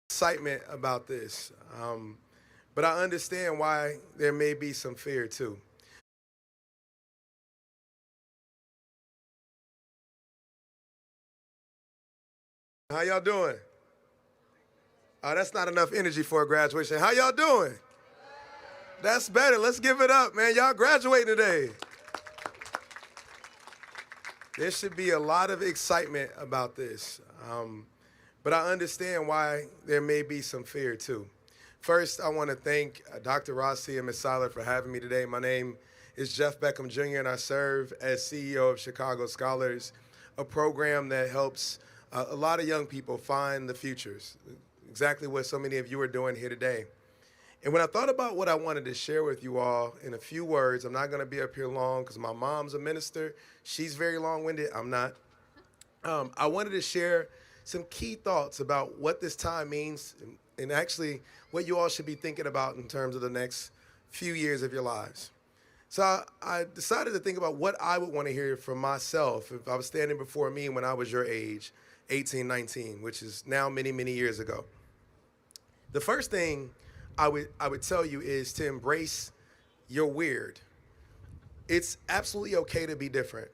Excitement about this, but I understand why there may be some fear too. How y'all doing? That's not enough energy for a graduation. How y'all doing? That's better. Let's give it up, man. Y'all graduating today. There should be a lot of excitement about this, but I understand why there may be some fear too. First, I want to thank Dr. Rossi and Ms. Siler for having me today. My name is Jeff Beckham Jr., and I serve as CEO of Chicago Scholars, a program that helps a lot of young people find the futures, exactly what so many of you are doing here today. And when I thought about what I wanted to share with you all in a few words, I'm not going to be up here long because my mom's a minister. She's very long winded. I'm not. I wanted to share some key thoughts about what this time means and actually what you all should be thinking about in terms of the next few years of your lives. So I decided to think about what I would want to hear from myself if I was standing before me when I was your age, 18, 19, which is now many, many years ago. The first thing I would tell you is to embrace your weird. It's absolutely okay to be different.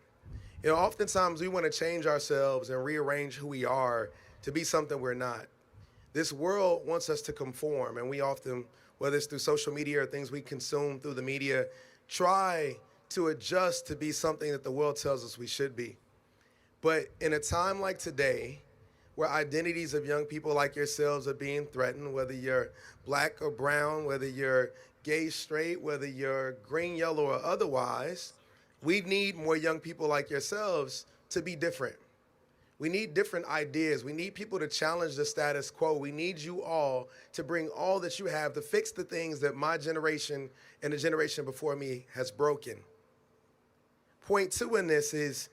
Oftentimes we want to change ourselves and rearrange who we are to be something we're not. This world wants us to conform, and we often, whether it's through social media or things we consume through the media, try to adjust to be something that the world tells us we should be. But in a time like today, where identities of young people like yourselves are being threatened, whether you're black or brown, whether you're gay, straight, whether you're green, yellow, or otherwise, we need more young people like yourselves to be different. We need different ideas. We need people to challenge the status quo. We need you all to bring all that you have to fix the things that my generation and the generation before me has broken. Point two in this is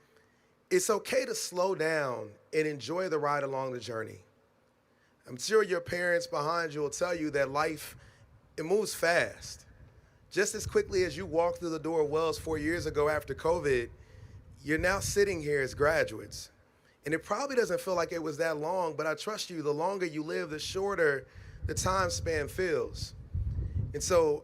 it's okay to slow down and enjoy the ride along the journey. I'm sure your parents behind you will tell you that life, it moves fast. Just as quickly as you walked through the door of Wells 4 years ago after COVID, you're now sitting here as graduates. And it probably doesn't feel like it was that long, but I trust you, the longer you live, the shorter the time span feels. And so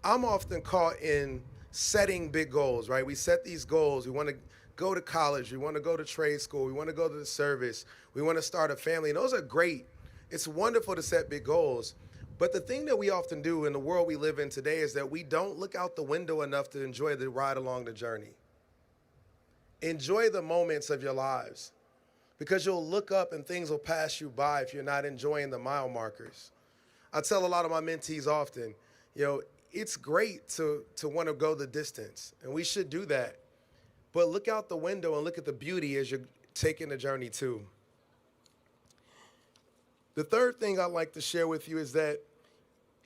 I'm often caught in setting big goals, right? We set these goals. We want to go to college. We want to go to trade school. We want to go to the service. We want to start a family. And those are great. It's wonderful to set big goals. But the thing that we often do in the world we live in today is that we don't look out the window enough to enjoy the ride along the journey. Enjoy the moments of your lives because you'll look up and things will pass you by if you're not enjoying the mile markers. I tell a lot of my mentees often, it's great to want to go the distance, and we should do that. But look out the window and look at the beauty as you're taking the journey too. The third thing I'd like to share with you is that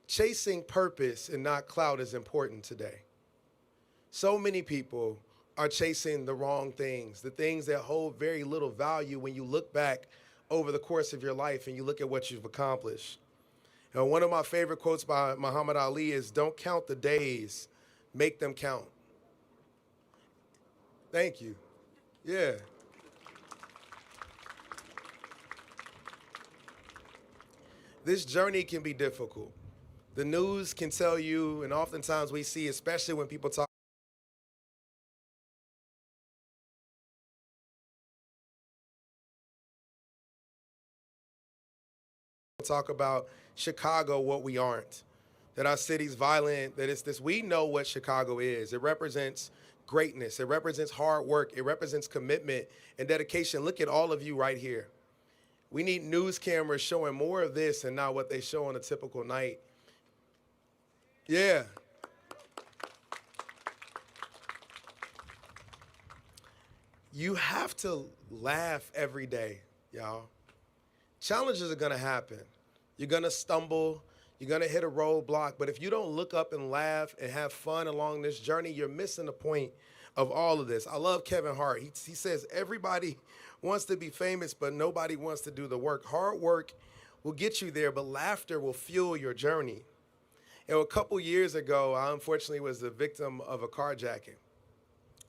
chasing purpose and not clout is important today. So many people are chasing the wrong things, the things that hold very little value when you look back over the course of your life and you look at what you've accomplished. One of my favorite quotes by Muhammad Ali is, "Don't count the days, make them count." Thank you. Yeah. This journey can be difficult. The news can tell you, and oftentimes we see, especially when people talk about Chicago, what we aren't, that our city's violent, that it's this. We know what Chicago is. It represents greatness. It represents hard work. It represents commitment and dedication. Look at all of you right here. We need news cameras showing more of this and not what they show on a typical night. Yeah. You have to laugh every day, y'all. Challenges are gonna happen. You're gonna stumble, you're gonna hit a roadblock, but if you don't look up and laugh and have fun along this journey, you're missing the point of all of this. I love Kevin Hart. He says everybody wants to be famous, but nobody wants to do the work. Hard work will get you there, but laughter will fuel your journey. A couple years ago, I unfortunately was the victim of a carjacking.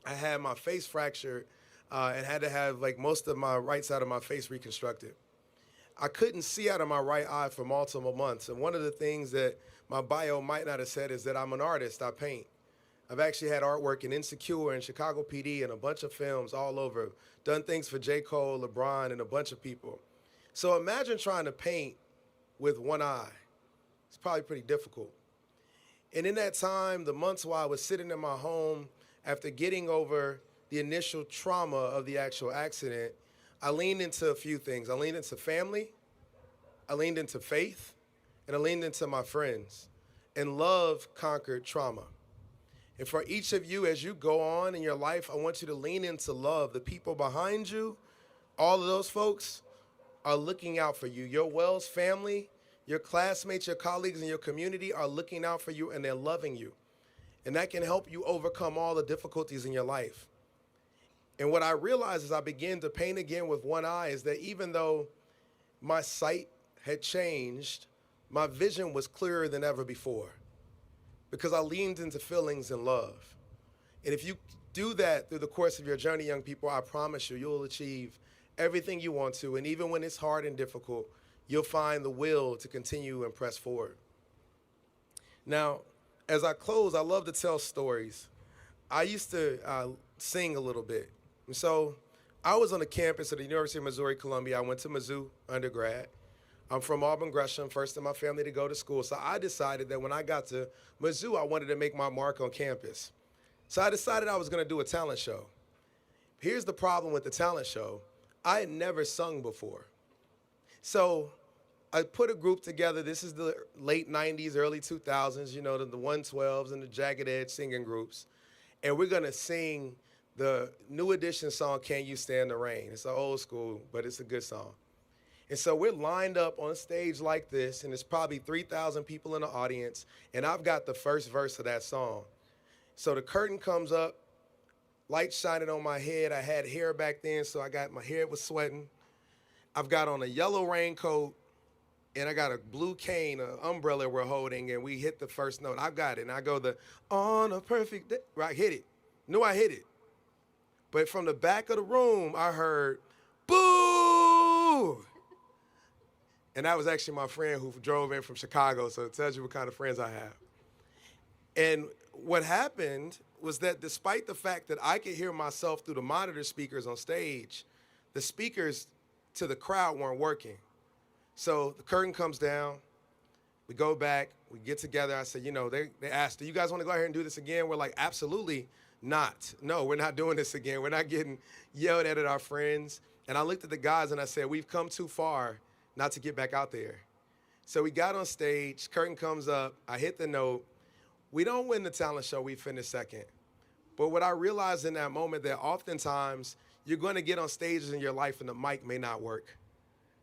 I had my face fractured and had to have like most of my right side of my face reconstructed. I couldn't see out of my right eye for multiple months. And one of the things that my bio might not have said is that I'm an artist. I paint. I've actually had artwork in Insecure and Chicago PD and a bunch of films all over. Done things for J. Cole, LeBron, and a bunch of people. So imagine trying to paint with one eye. It's probably pretty difficult. And in that time, the months while I was sitting in my home after getting over the initial trauma of the actual accident, I leaned into a few things. I leaned into family, I leaned into faith, and I leaned into my friends. And love conquered trauma. And for each of you, as you go on in your life, I want you to lean into love. The people behind you, all of those folks are looking out for you. Your Wells family, your classmates, your colleagues, and your community are looking out for you, and they're loving you. And that can help you overcome all the difficulties in your life. And what I realized as I began to paint again with one eye is that even though my sight had changed, my vision was clearer than ever before because I leaned into feelings and love. And if you do that through the course of your journey, young people, I promise you, you'll achieve everything you want to. And even when it's hard and difficult, you'll find the will to continue and press forward. Now, as I close, I love to tell stories. I used to sing a little bit. And so I was on the campus of the University of Missouri-Columbia. I went to Mizzou undergrad. I'm from Auburn Gresham, first in my family to go to school. So I decided that when I got to Mizzou, I wanted to make my mark on campus. So I decided I was going to do a talent show. Here's the problem with the talent show. I had never sung before. So I put a group together. This is the late 90s, early 2000s, you know, the 112s and the Jagged Edge singing groups. And we're going to sing the New Edition song, Can You Stand the Rain? It's an old school, but it's a good song. And so we're lined up on a stage like this, and there's probably 3,000 people in the audience, and I've got the first verse of that song. So the curtain comes up, lights shining on my head. I had hair back then, so my hair was sweating. I've got on a yellow raincoat, and I got a blue cane, an umbrella we're holding, and we hit the first note. I've got it, and I go on a perfect day. Right, hit it. Knew I hit it. But from the back of the room, I heard, boo! And that was actually my friend who drove in from Chicago, so it tells you what kind of friends I have. And what happened was that despite the fact that I could hear myself through the monitor speakers on stage, the speakers to the crowd weren't working. So the curtain comes down, we go back, we get together. I said, you know, they asked, do you guys want to go ahead and do this again? We're like, absolutely not. No, we're not doing this again. We're not getting yelled at our friends. And I looked at the guys and I said, we've come too far not to get back out there. So we got on stage, curtain comes up, I hit the note. We don't win the talent show, we finish second. But what I realized in that moment that oftentimes you're gonna get on stages in your life and the mic may not work.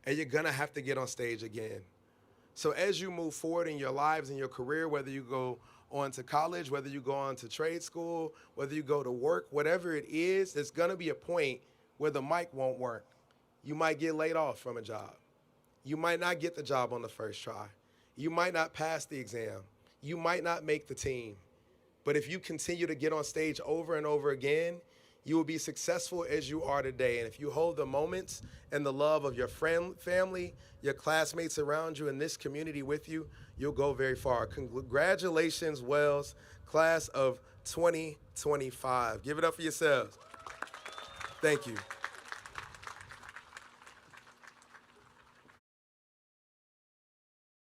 And you're gonna have to get on stage again. So as you move forward in your lives and your career, whether you go on to college, whether you go on to trade school, whether you go to work, whatever it is, there's gonna be a point where the mic won't work. You might get laid off from a job. You might not get the job on the first try. You might not pass the exam. You might not make the team. But if you continue to get on stage over and over again, you will be successful as you are today. And if you hold the moments and the love of your friend, family, your classmates around you, and this community with you, you'll go very far. Congratulations, Wells, class of 2025. Give it up for yourselves. Thank you.